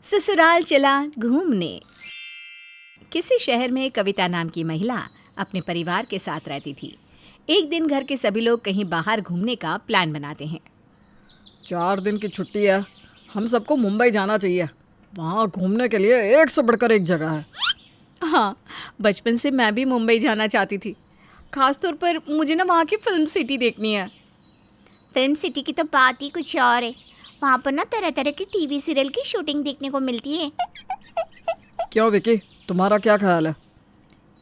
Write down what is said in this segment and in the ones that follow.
ससुराल चला घूमने। किसी शहर में कविता नाम की महिला अपने परिवार के साथ रहती थी। एक दिन घर के सभी लोग कहीं बाहर घूमने का प्लान बनाते हैं। 4 दिन की छुट्टी है, हम सबको मुंबई जाना चाहिए। वहाँ घूमने के लिए एक से बढ़कर एक जगह है। हाँ, बचपन से मैं भी मुंबई जाना चाहती थी। खासतौर पर मुझे ना वहाँ की फिल्म सिटी देखनी है। फिल्म सिटी की तो बात ही कुछ और है। वहाँ पर ना तरह तरह की टीवी सीरियल की शूटिंग देखने को मिलती है। क्यों विकी, तुम्हारा क्या ख्याल है?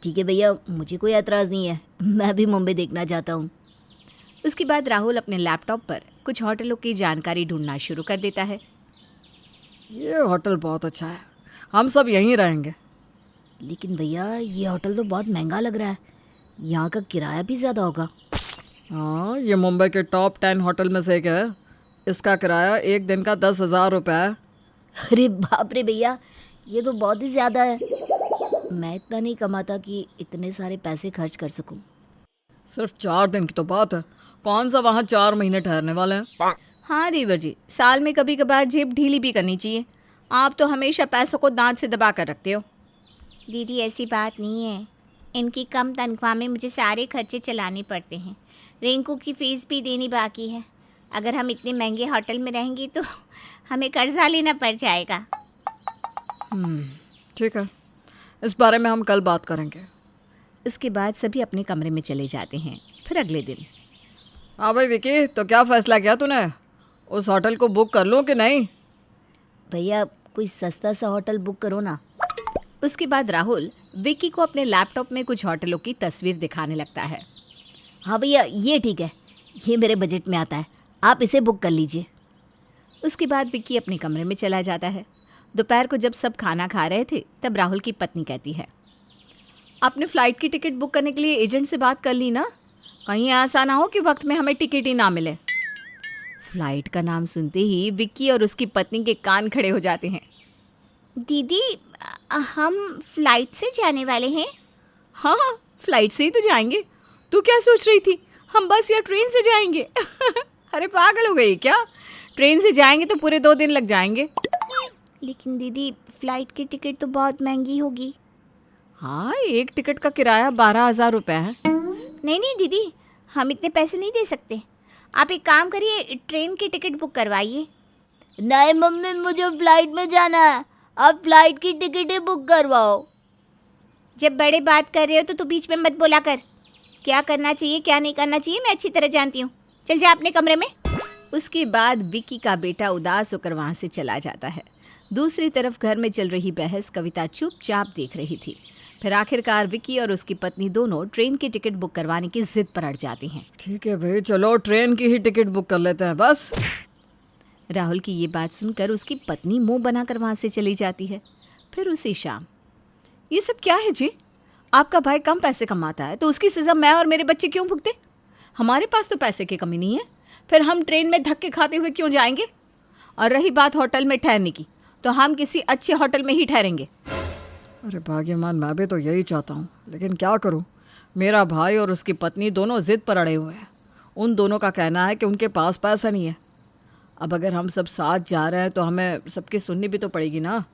ठीक है भैया, मुझे कोई एतराज़ नहीं है, मैं भी मुंबई देखना चाहता हूँ। उसके बाद राहुल अपने लैपटॉप पर कुछ होटलों की जानकारी ढूंढना शुरू कर देता है। ये होटल बहुत अच्छा है, हम सब यहीं रहेंगे। लेकिन भैया ये होटल तो बहुत महंगा लग रहा है, यहाँ का किराया भी ज़्यादा होगा। हाँ, ये मुंबई के टॉप 10 होटल में से एक है। इसका किराया एक दिन का 10,000 रुपये है। अरे बाप रे भैया, ये तो बहुत ही ज़्यादा है। मैं इतना नहीं कमाता कि इतने सारे पैसे खर्च कर सकूं। सिर्फ 4 दिन की तो बात है, कौन सा वहाँ 4 महीने ठहरने वाले हैं। हाँ देवर जी, साल में कभी कभार जेब ढीली भी करनी चाहिए। आप तो हमेशा पैसों को दांत से दबा कर रखते हो। दीदी ऐसी बात नहीं है, इनकी कम तनख्वाह में मुझे सारे खर्चे चलाने पड़ते हैं। रिंकू की फ़ीस भी देनी बाकी है। अगर हम इतने महंगे होटल में रहेंगे तो हमें कर्जा लेना पड़ जाएगा। ठीक है, इस बारे में हम कल बात करेंगे। इसके बाद सभी अपने कमरे में चले जाते हैं। फिर अगले दिन, हाँ भाई विकी, तो क्या फ़ैसला किया तूने? उस होटल को बुक कर लूँ कि नहीं? भैया कोई सस्ता सा होटल बुक करो ना। उसके बाद राहुल विक्की को अपने लैपटॉप में कुछ होटलों की तस्वीर दिखाने लगता है। हाँ भैया, ये ठीक है, ये मेरे बजट में आता है, आप इसे बुक कर लीजिए। उसके बाद विक्की अपने कमरे में चला जाता है। दोपहर को जब सब खाना खा रहे थे तब राहुल की पत्नी कहती है, आपने फ़्लाइट की टिकट बुक करने के लिए एजेंट से बात कर ली ना? कहीं ऐसा ना हो कि वक्त में हमें टिकट ही ना मिले। फ़्लाइट का नाम सुनते ही विक्की और उसकी पत्नी के कान खड़े हो जाते हैं। दीदी हम फ्लाइट से जाने वाले हैं। हाँ, फ्लाइट से ही तो जाएंगे। तू क्या सोच रही थी हम बस या ट्रेन से जाएंगे? अरे पागल हो गई क्या? ट्रेन से जाएंगे तो पूरे 2 दिन लग जाएंगे। लेकिन दीदी फ़्लाइट की टिकट तो बहुत महंगी होगी। हाँ, एक टिकट का किराया 12,000 रुपये है। नहीं नहीं दीदी, हम इतने पैसे नहीं दे सकते। आप एक काम करिए, ट्रेन की टिकट बुक करवाइए। नहीं मम्मी, मुझे फ्लाइट में जाना है, आप फ्लाइट की टिकटें बुक करवाओ। जब बड़े बात कर रहे हो तो बीच में मत बोला कर। क्या करना चाहिए क्या नहीं करना चाहिए मैं अच्छी तरह जानती हूँ। चल जा अपने कमरे में। उसके बाद विक्की का बेटा उदास होकर वहाँ से चला जाता है। दूसरी तरफ घर में चल रही बहस कविता चुपचाप देख रही थी। फिर आखिरकार विक्की और उसकी पत्नी दोनों ट्रेन की टिकट बुक करवाने की जिद पर अड़ जाती हैं। ठीक है भाई, चलो ट्रेन की ही टिकट बुक कर लेते हैं बस। राहुल की ये बात सुनकर उसकी पत्नी मुंह बनाकर वहाँ से चली जाती है। फिर उसी शाम, ये सब क्या है जी? आपका भाई कम पैसे कमाता है तो उसकी सज़ा मैं और मेरे बच्चे क्यों भुगते? हमारे पास तो पैसे की कमी नहीं है, फिर हम ट्रेन में धक्के खाते हुए क्यों जाएंगे? और रही बात होटल में ठहरने की, तो हम किसी अच्छे होटल में ही ठहरेंगे। अरे भाग्यमान, मैं भी तो यही चाहता हूँ, लेकिन क्या करूँ? मेरा भाई और उसकी पत्नी दोनों ज़िद पर अड़े हुए हैं। उन दोनों का कहना है कि उनके पास पैसा नहीं है। अब अगर हम सब साथ जा रहे हैं तो हमें सबकी सुननी भी तो पड़ेगी ना।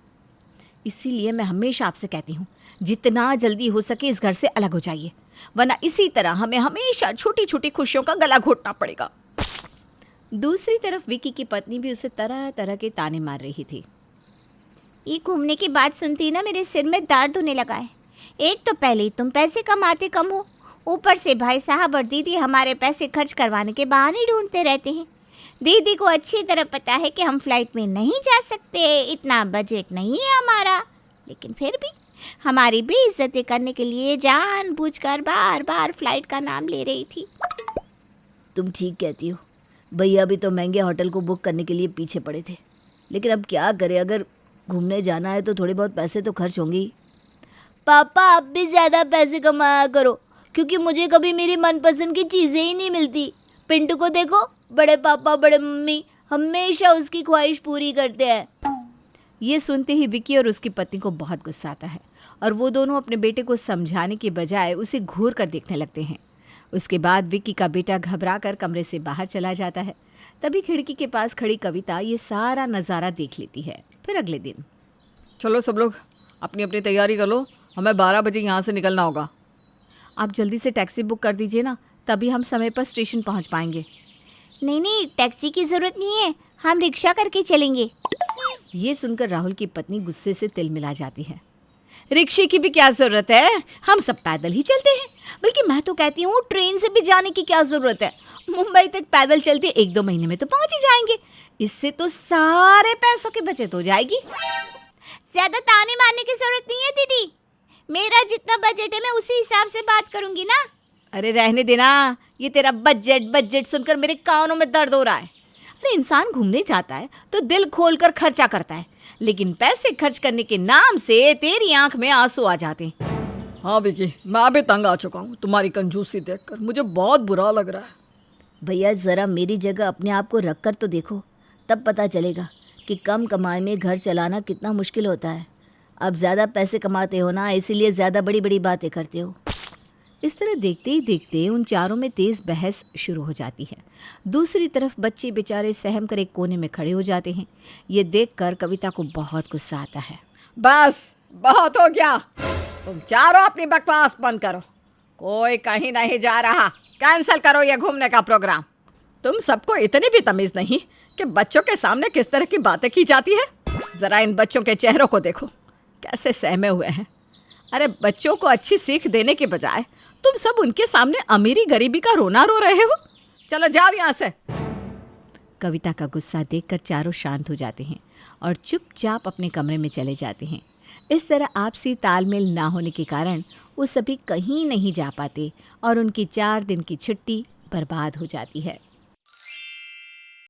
इसीलिए मैं हमेशा आपसे कहती हूँ, जितना जल्दी हो सके इस घर से अलग हो जाइए, वरना इसी तरह हमें हमेशा छोटी छोटी खुशियों का गला घोटना पड़ेगा। दूसरी तरफ विक्की की पत्नी भी उसे तरह तरह के ताने मार रही थी। ये घूमने की बात सुनती ना मेरे सिर में दर्द होने लगा है। एक तो पहले ही तुम पैसे कमाते कम हो, ऊपर से भाई साहब और दीदी हमारे पैसे खर्च करवाने के बहाने ढूंढते रहते हैं। दीदी को अच्छी तरह पता है कि हम फ्लाइट में नहीं जा सकते, इतना बजट नहीं है हमारा, लेकिन फिर भी हमारी बेइज्जती करने के लिए जानबूझकर बार बार फ्लाइट का नाम ले रही थी। तुम ठीक कहती हो, भैया भी तो महंगे होटल को बुक करने के लिए पीछे पड़े थे, लेकिन अब क्या करें, अगर घूमने जाना है तो थोड़े बहुत पैसे तो खर्च होंगे ही। पापा आप भी ज़्यादा पैसे कमाया करो, क्योंकि मुझे कभी मेरी मनपसंद की चीज़ें ही नहीं मिलती। पिंटू को देखो, बड़े पापा बड़े मम्मी हमेशा उसकी ख्वाहिश पूरी करते हैं। ये सुनते ही विक्की और उसकी पत्नी को बहुत गुस्सा आता है और वो दोनों अपने बेटे को समझाने के बजाय उसे घूर कर देखने लगते हैं। उसके बाद विक्की का बेटा घबरा कर कमरे से बाहर चला जाता है। तभी खिड़की के पास खड़ी कविता ये सारा नज़ारा देख लेती है। फिर अगले दिन, चलो सब लोग अपनी अपनी तैयारी कर लो, हमें 12 बजे यहाँ से निकलना होगा। आप जल्दी से टैक्सी बुक कर दीजिए ना, तभी हम समय पर स्टेशन पहुंच पाएंगे। नहीं नहीं, टैक्सी की ज़रूरत नहीं है, हम रिक्शा करके चलेंगे। ये सुनकर राहुल की पत्नी गुस्से से तिलमिला जाती है। रिक्शे की भी क्या ज़रूरत है, हम सब पैदल ही चलते हैं। बल्कि मैं तो कहती हूँ ट्रेन से भी जाने की क्या ज़रूरत है, मुंबई तक पैदल चलते 1-2 महीने में तो पहुँच ही जाएंगे। इससे तो सारे पैसों की बचत हो जाएगी। ज़्यादा ताने मारने की ज़रूरत नहीं है दीदी, मेरा जितना बजट है मैं उसी हिसाब से बात करूँगी ना। अरे रहने देना, ये तेरा बजट बजट सुनकर मेरे कानों में दर्द हो रहा है। अरे इंसान घूमने जाता है तो दिल खोल कर खर्चा करता है, लेकिन पैसे खर्च करने के नाम से तेरी आंख में आंसू आ जाते हैं। हाँ विकी, मैं भी तंग आ चुका हूँ तुम्हारी कंजूसी देखकर, मुझे बहुत बुरा लग रहा है। भैया ज़रा मेरी जगह अपने आप को रख कर तो देखो, तब पता चलेगा कि कम कमाई में घर चलाना कितना मुश्किल होता है। अब ज़्यादा पैसे कमाते हो ना, इसीलिए ज़्यादा बड़ी बड़ी बातें करते हो। इस तरह देखते ही देखते उन चारों में तेज़ बहस शुरू हो जाती है। दूसरी तरफ बच्चे बेचारे सहम कर एक कोने में खड़े हो जाते हैं। ये देखकर कविता को बहुत गुस्सा आता है। बस बहुत हो गया, तुम चारों अपनी बकवास बंद करो, कोई कहीं नहीं जा रहा, कैंसिल करो ये घूमने का प्रोग्राम। तुम सबको इतनी भी तमीज़ नहीं कि बच्चों के सामने किस तरह की बातें की जाती है। ज़रा इन बच्चों के चेहरों को देखो, कैसे सहमे हुए हैं। अरे बच्चों को अच्छी सीख देने के बजाय तुम सब उनके सामने अमीरी गरीबी का रोना रो रहे हो। चलो जाओ यहाँ से। कविता का गुस्सा देखकर चारों शांत हो जाते हैं और चुपचाप अपने कमरे में चले जाते हैं। इस तरह आपसी तालमेल ना होने के कारण वो सभी कहीं नहीं जा पाते और उनकी 4 दिन की छुट्टी बर्बाद हो जाती है।